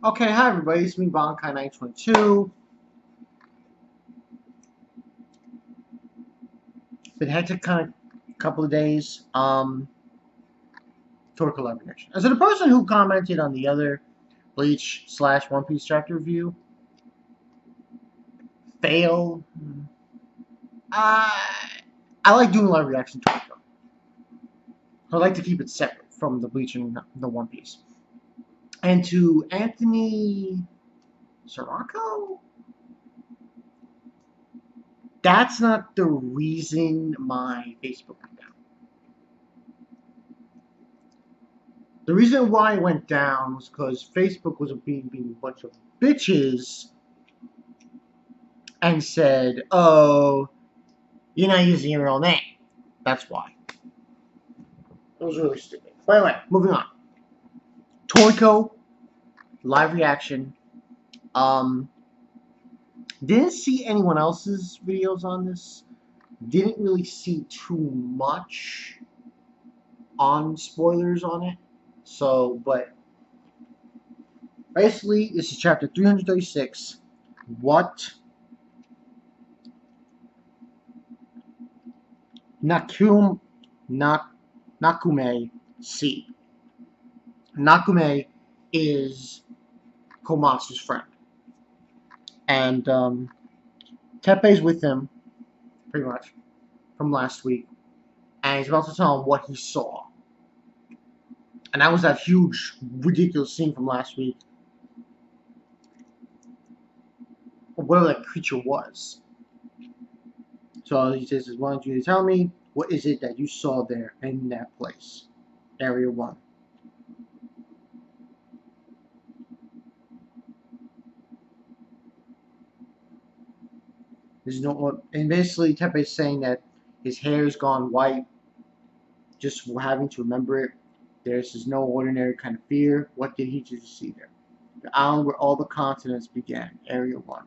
Okay, hi everybody, it's me, Bonkai922. Been hectic kind of couple of days. Toriko live reaction. As the person who commented on the other Bleach / One Piece chapter review, fail. I like doing live reaction to Toriko. I like to keep it separate from the Bleach and the One Piece. And to Anthony Sirocco, that's not the reason my Facebook went down. The reason why it went down was because Facebook was being a bunch of bitches and said, "Oh, you're not using your real name." That's why. It was really stupid. But anyway, moving on. Toriko live reaction. Um, didn't see anyone else's videos on this. Didn't really see too much on spoilers on it. So, but basically, this is chapter 336. What Nakume see. Nakume is Komatsu's friend. And Teppei's with him, pretty much, from last week. And he's about to tell him what he saw. And that was that huge, ridiculous scene from last week. Or whatever that creature was. So he says, why don't you tell me, what is it that you saw there in that place? Area 1. There's no, and basically Teppei's saying that his hair's gone white, just having to remember it. This is no ordinary kind of fear. What did he just see there? The island where all the continents began, Area 1.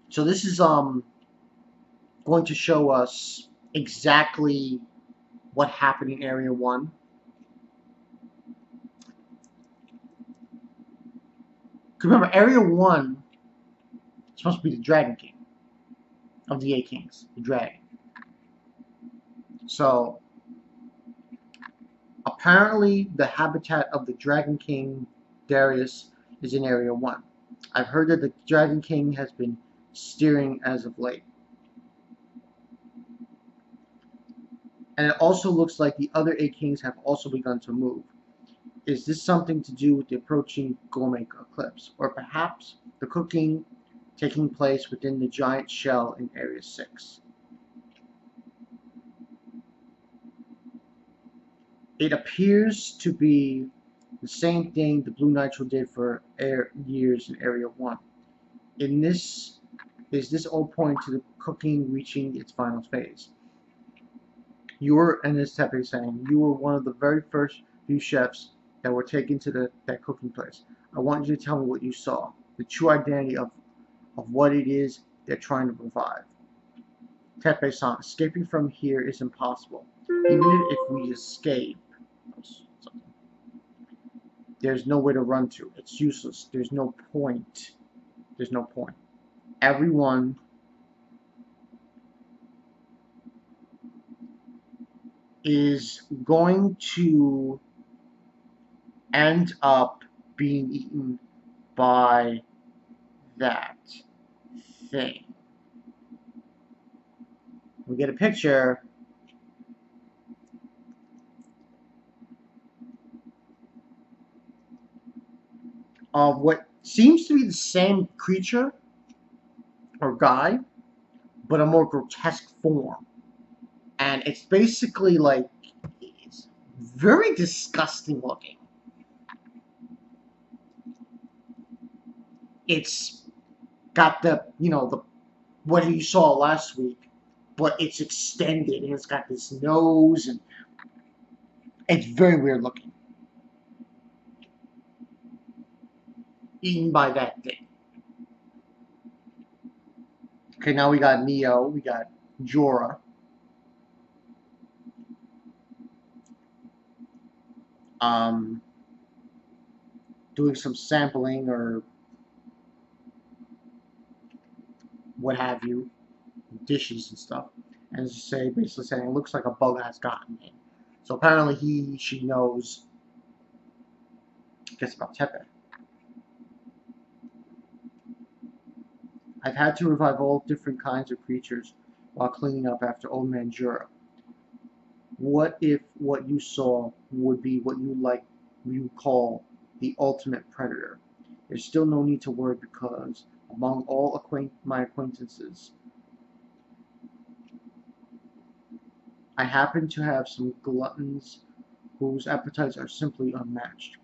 So this is going to show us exactly what happened in Area 1. Remember, Area 1 is supposed to be the Dragon King of the 8 Kings, the dragon. So, apparently the habitat of the Dragon King, Darius, is in Area 1. I've heard that the Dragon King has been steering as of late. And it also looks like the other 8 Kings have also begun to move. Is this something to do with the approaching Gomeka eclipse? Or perhaps the cooking taking place within the giant shell in Area 6? It appears to be the same thing the Blue Nitro did for years in Area 1. Is this all pointing to the cooking reaching its final phase? You were, and this Teppei saying, you were one of the very first few chefs that were taken to that cooking place. I want you to tell me what you saw, the true identity of what it is they're trying to revive. Teppei-san, escaping from here is impossible. Even if we escape, there's nowhere to run to. It's useless. There's no point. There's no point. Everyone is going to end up being eaten by that thing. We get a picture of what seems to be the same creature or guy, but a more grotesque form. And it's basically like, it's very disgusting looking. It's got the, what you saw last week, but it's extended and it's got this nose, and it's very weird looking. Eaten by that thing. Okay, now we got Neo, we got Jorah. doing some sampling or what have you, dishes and stuff, and basically saying it looks like a bug has gotten in. So apparently she knows, I guess, about Tepe. I've had to revive all different kinds of creatures while cleaning up after old man Jura. What if what you saw would be what you call the ultimate predator? There's still no need to worry because among all my acquaintances, I happen to have some gluttons whose appetites are simply unmatched,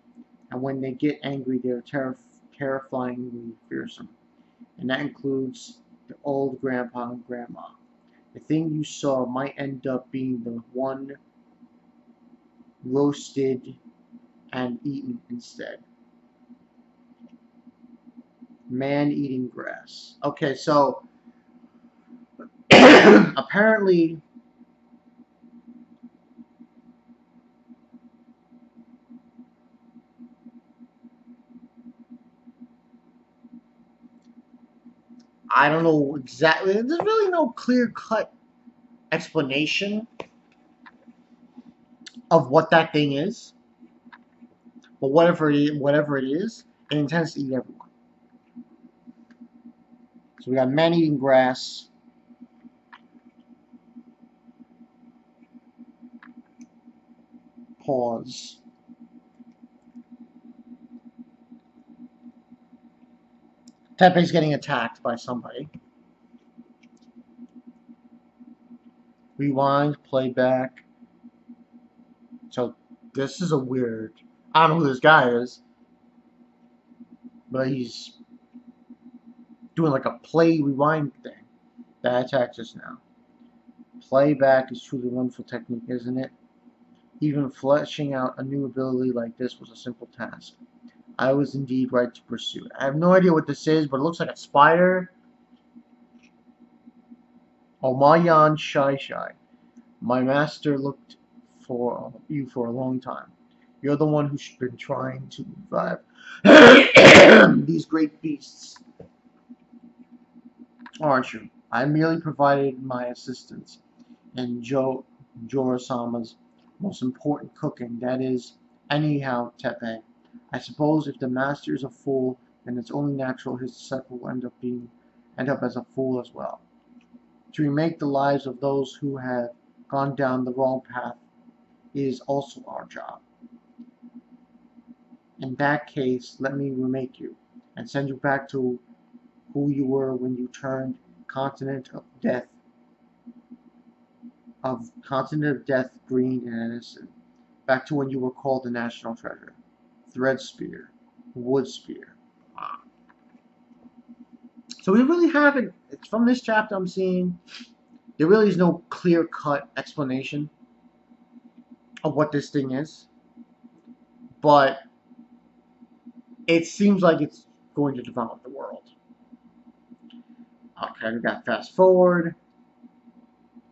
and when they get angry, they're terrifyingly fearsome, and that includes the old grandpa and grandma. The thing you saw might end up being the one roasted and eaten instead. Man eating grass. Okay, so apparently I don't know exactly. There's really no clear-cut explanation of what that thing is, but whatever it is, it intends to eat everyone. So we got man eating grass. Pause. Tepe's getting attacked by somebody. Rewind, playback. So this is a weird. I don't know who this guy is, but he's doing like a play rewind thing. That attacked us now. Playback is truly a wonderful technique, isn't it? Even fleshing out a new ability like this was a simple task. I was indeed right to pursue it. I have no idea what this is, but it looks like a spider. Oh, Mayan Shai. My master looked for you for a long time. You're the one who's been trying to revive these great beasts, aren't you? I merely provided my assistance in Jorasama's most important cooking, that is, anyhow, Tepe. I suppose if the master is a fool, then it's only natural his disciple will end up as a fool as well. To remake the lives of those who have gone down the wrong path is also our job. In that case, let me remake you, and send you back to who you were when you turned continent of death green and innocent, back to when you were called the national treasure. Thread spear, wood spear. So we really haven't, from this chapter I'm seeing, there really is no clear-cut explanation of what this thing is, but it seems like it's going to develop the world. Okay, we got fast forward,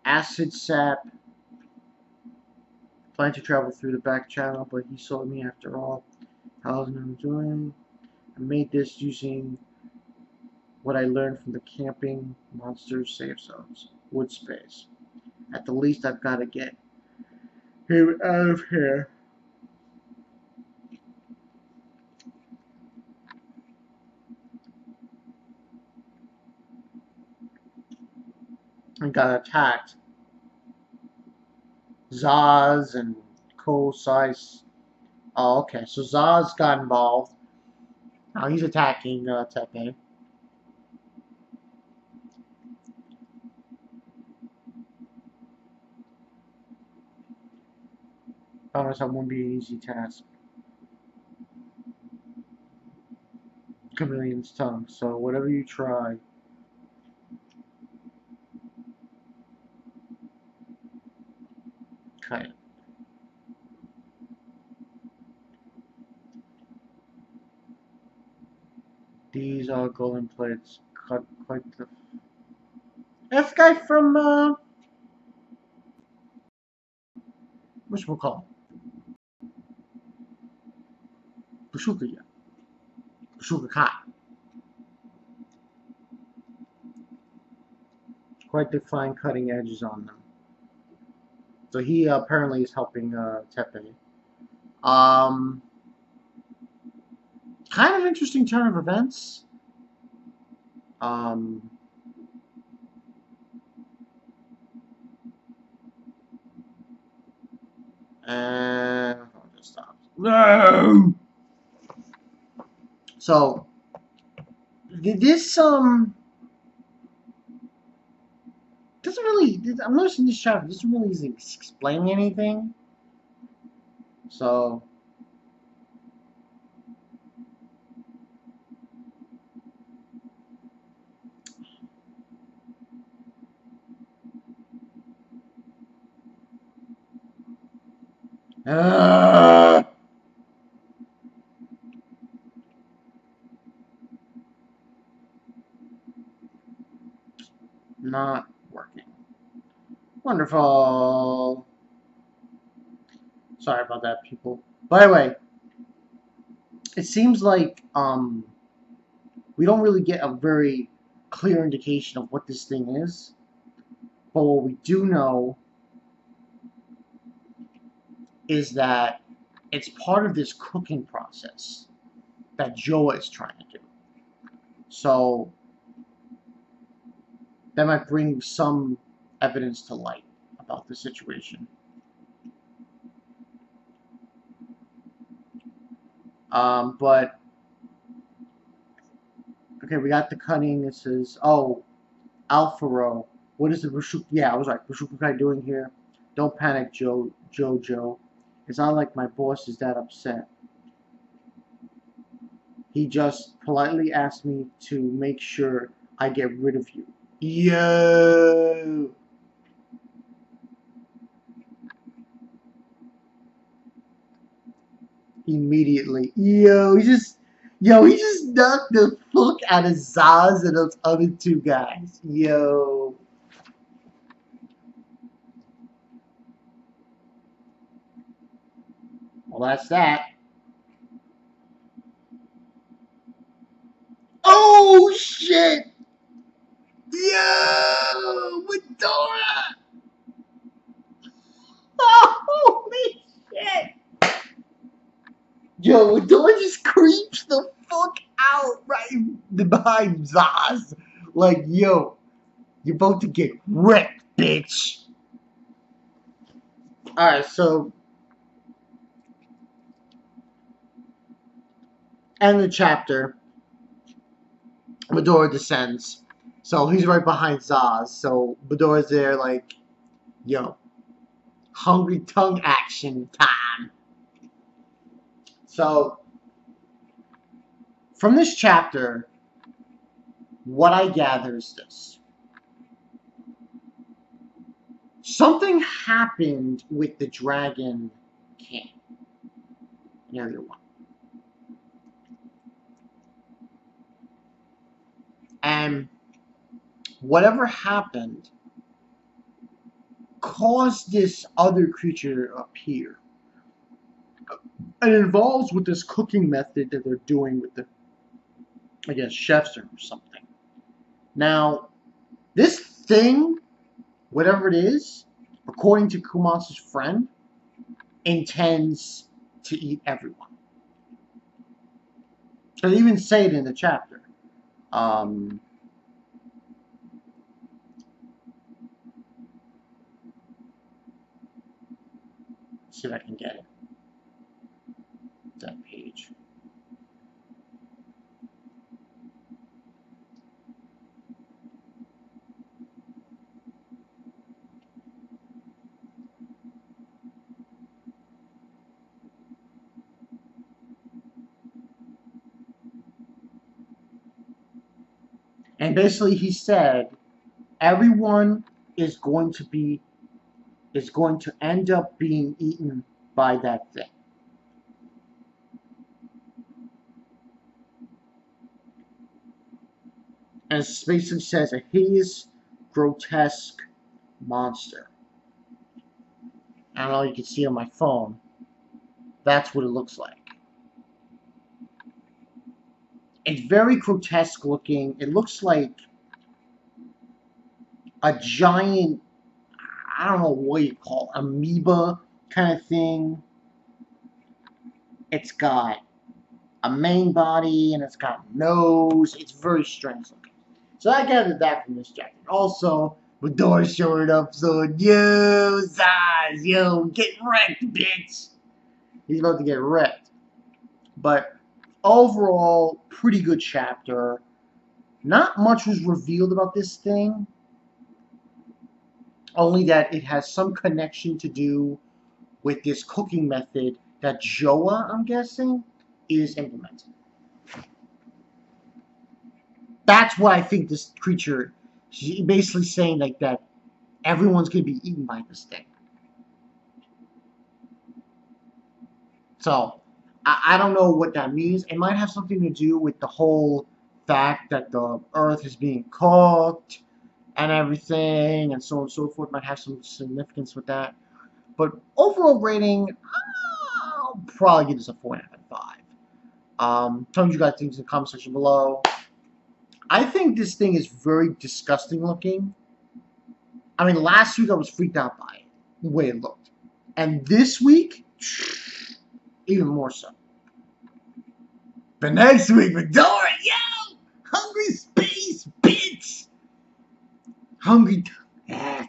acid sap, planned to travel through the back channel, but he saw me after all. How's I'm doing? I made this using what I learned from the camping monsters save zones. Wood space. At the least, I've got to get him out of here. And got attacked. Zass and Ko-Sais. Oh, okay. So Zass got involved. Now he's attacking Tepe. Promise that won't be an easy task. Chameleon's tongue. So whatever you try. Okay. These are golden plates. Cut quite the. This guy from whatchamacallit? Bushuka, Bushuka Kai. Quite the fine cutting edges on them. So he apparently is helping Tepe. Kind of interesting turn of events. And I'll just stop. No. So this doesn't really. I'm noticing this chapter doesn't really explain anything. So. Not working. Wonderful. Sorry about that, people. By the way, it seems like we don't really get a very clear indication of what this thing is. But what we do know is that it's part of this cooking process that Joa is trying to do. So that might bring some evidence to light about the situation. But okay, we got the cutting. This is Alfaro. What is the Bushuku? Yeah, I was right. Bushuku doing here? Don't panic, Jojo. It's not like my boss is that upset. He just politely asked me to make sure I get rid of you. Yo! Immediately. He just knocked the fuck out of Zass and those other two guys. Yo. Well, that's that. Oh, shit! Yo! Midora! Oh, holy shit! Yo, Midora just creeps the fuck out right behind Zass. Like, yo, you're about to get wrecked, bitch. Alright, so end the chapter. Midora descends. So he's right behind Zass. So Midora's there like, yo, hungry tongue action time. So from this chapter, what I gather is this. Something happened with the Dragon King in Area 1. And whatever happened caused this other creature to appear. And it involves with this cooking method that they're doing with the, I guess, chefs or something. Now, this thing, whatever it is, according to Kumas's friend, intends to eat everyone. They even say it in the chapter. See if I can get it. That page. And basically he said everyone is going to end up being eaten by that thing. And it basically says a hideous, grotesque monster. I don't know, you can see on my phone. That's what it looks like. It's very grotesque looking. It looks like a giant, I don't know what you call it, amoeba kind of thing. It's got a main body and it's got a nose. It's very strange looking. So I gathered that from this jacket. Also, Midora showed up, so yo, zass, yo, get wrecked, bitch. He's about to get wrecked. But overall, pretty good chapter. Not much was revealed about this thing. Only that it has some connection to do with this cooking method that Joa, I'm guessing, is implementing. That's what I think this creature, she's basically saying like that everyone's going to be eaten by this thing. So, I don't know what that means. It might have something to do with the whole fact that the earth is being cooked and everything, and so on and so forth. Might have some significance with that. But overall rating, I'll probably give this a 4.5 out of 5. Tell me what you guys think in the comment section below. I think this thing is very disgusting looking. I mean, last week I was freaked out by it, the way it looked. And this week, even more so. But next week, Midora, yo! Hungry space, bitch! Hungry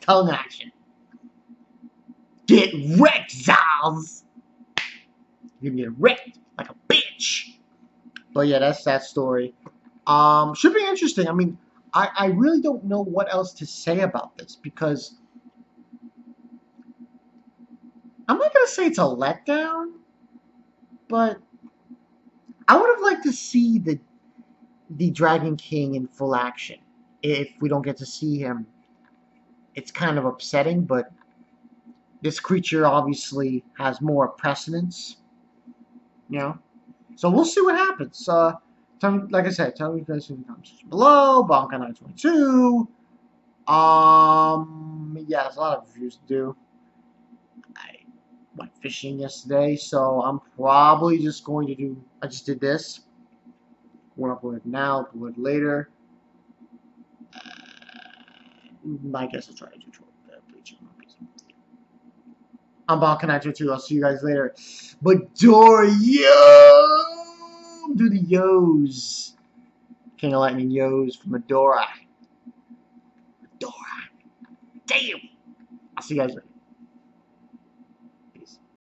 tongue action. Get wrecked, zass! You're gonna get wrecked like a bitch. But yeah, that's that story. Should be interesting. I mean, I really don't know what else to say about this because I'm not gonna say it's a letdown, but I would have liked to see the Dragon King in full action. If we don't get to see him, it's kind of upsetting, but this creature obviously has more precedence, you know? So we'll see what happens. Tell me, like I said, tell me if you guys in the comments below. Bonka922. Yeah, there's a lot of reviews to do. I went fishing yesterday, so I'm probably just going to do, I just did this. Won't upload it now, upload it later. I guess I'll try to do bleaching monkeys. I'm Bonka922. I'll see you guys later. Midora, yo! Do the yo's. King of Lightning yo's for Midora. Midora. Damn! I'll see you guys later.